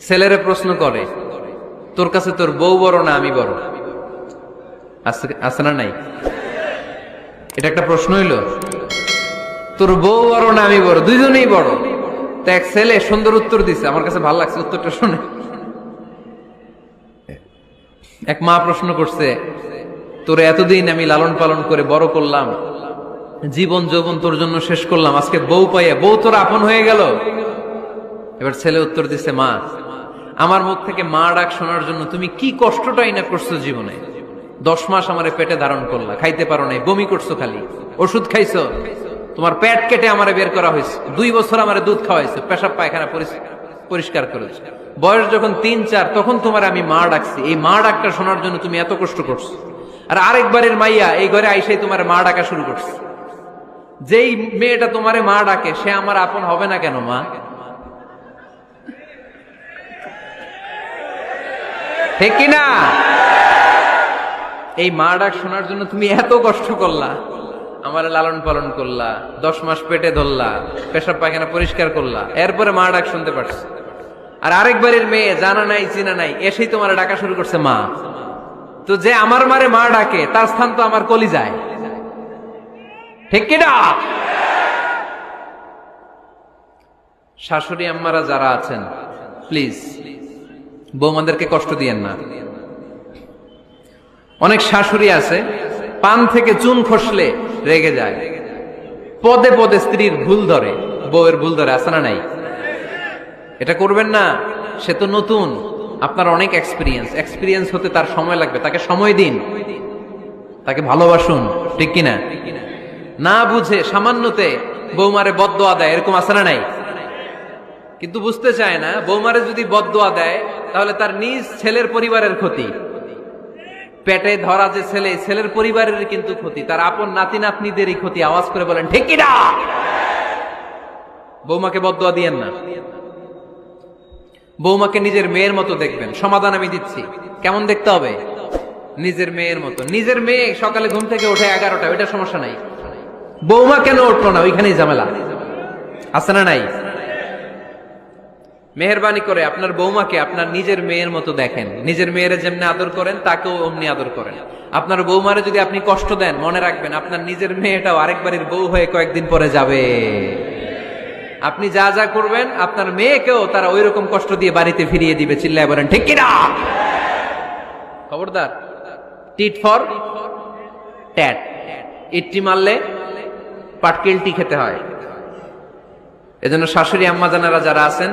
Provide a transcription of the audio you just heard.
ছেলেরে প্রশ্ন করে, তোর কাছে তোর বউ বড় না আমি বড়? আছে না নাই? এটা একটা প্রশ্ন হইল। তোর বউ বড় না আমি বড়? দুইজনেই বড়। তো এক ছেলে সুন্দর উত্তর দিছে, আমার কাছে ভালো লাগছে উত্তরটা শুনে। এক মা প্রশ্ন করছে, তোর এতদিন আমি লালন পালন করে বড় করলাম, জীবন যৌবন তোর জন্য শেষ করলাম, আজকে বউ পাইয়া বউ তোর আপন হয়ে গেল। এবার ছেলে উত্তর দিছে, মা, আমার মুখ থেকে মা ডাক শোনার জন্য তুমি কি কষ্টটাই না করছো জীবনে। 10 মাস আমারে পেটে ধারণ করলা, খাইতে পারো নাই, বমি করছো, খালি ওষুধ খাইছো, তোমার পেট কেটে আমারে বের করা হয়েছে, 2 বছর আমারে দুধ খাওয়াইছো, পেশাব পায়খানা পরিষ্কার করেছো, বয়স যখন 3-4 তখন তোমার আমি মা ডাকছি। এই মা ডাকটা শোনার জন্য তুমি এত কষ্ট করছো, আর আরেকবারের মাইয়া এই ঘরে আইসাই তোমার মা ডাকা শুরু করছে। যেই মেয়েটা তোমারে মা ডাকে সে আমার আপন হবে না কেন মা? ঠিক কিনা? এই মা ডাক শোনার জন্য তুমি এত কষ্ট করলা, আমার লালন পালন করলা, 10 মাস পেটে ধরলা, পেশাব পায়খানা পরিষ্কার করলা, এরপরে মা ডাক শুনতে পারছো। আর আরেকবারের মেয়ে জানা নাই চিনা নাই এসেই তোমার ডাকা শুরু করছে মা। তো যে আমার মারে মা ডাকে তার স্থান তো আমার কলিজায়। ঠিক কিনা? শাশুড়ি আম্মারা যারা আছেন, প্লিজ বৌমাদেরকে কষ্ট দিয়েন না। অনেক শাশুড়ি আছে পান থেকে চুন খসলে রেগে যায়, পদে পদে স্ত্রীর ভুল ধরে, বউয়ের ভুল ধরে। আছে না নাই? এটা করবেন না। সে তো নতুন, আপনার অনেক এক্সপিরিয়েন্স হতে তার সময় লাগবে, তাকে সময় দিন, তাকে ভালোবাসুন। ঠিক কিনা? না বুঝে সামান্যতে বৌমারে বদদোয়া দেয়, এরকম আছে না নাই? কিন্তু বুঝতে চায় না, বৌমারে যদি বদদোয়া দেয় তাহলে তার নিজ ছেলের পরিবারের ক্ষতি, পেটে ধরা যে ছেলে, ছেলের পরিবারের কিন্তু ক্ষতি, তার আপন নাতি নাতনিদেরই ক্ষতি। আওয়াজ করে বলেন ঠিক কিনা? বৌমাকে বদদোয়া দিয়েন না। বৌমাকে নিজের মেয়ের মতো দেখবেন। সমাধান আমি দিচ্ছি। কেমন দেখতে হবে? নিজের মেয়ের মতো। নিজের মেয়ে সকালে ঘুম থেকে ওঠে 11টা, ওইটা সমস্যা নাই। বৌমা কেন উঠলো না, ওইখানেই ঝামেলা। আছে না নাই? মেহেরবানি করে আপনার বৌমাকে আপনার নিজের মেয়ের মতো দেখেন। নিজের মেয়ের যেমনি আদর করেন তাকেও অমনি আদর করেন। আপনার বৌমারে যদি আপনি কষ্ট দেন, মনে রাখবেন আপনার নিজের মেয়েটাও আরেকবারের বউ হয়ে কয়েকদিন পরে যাবে। আপনি যা যা করবেন আপনার মেয়েকেও তারা ওই রকম কষ্ট দিয়ে বাড়িতে ফিরিয়ে দিবে। চিল্লায় বলেন ঠিক কিনা? খবরদার, টিট ফর ট্যাট। ইট্টি মারলে পাটকেলটি খেতে হয়। এজন্য শাশুড়ি আম্মা জানারা যারা আছেন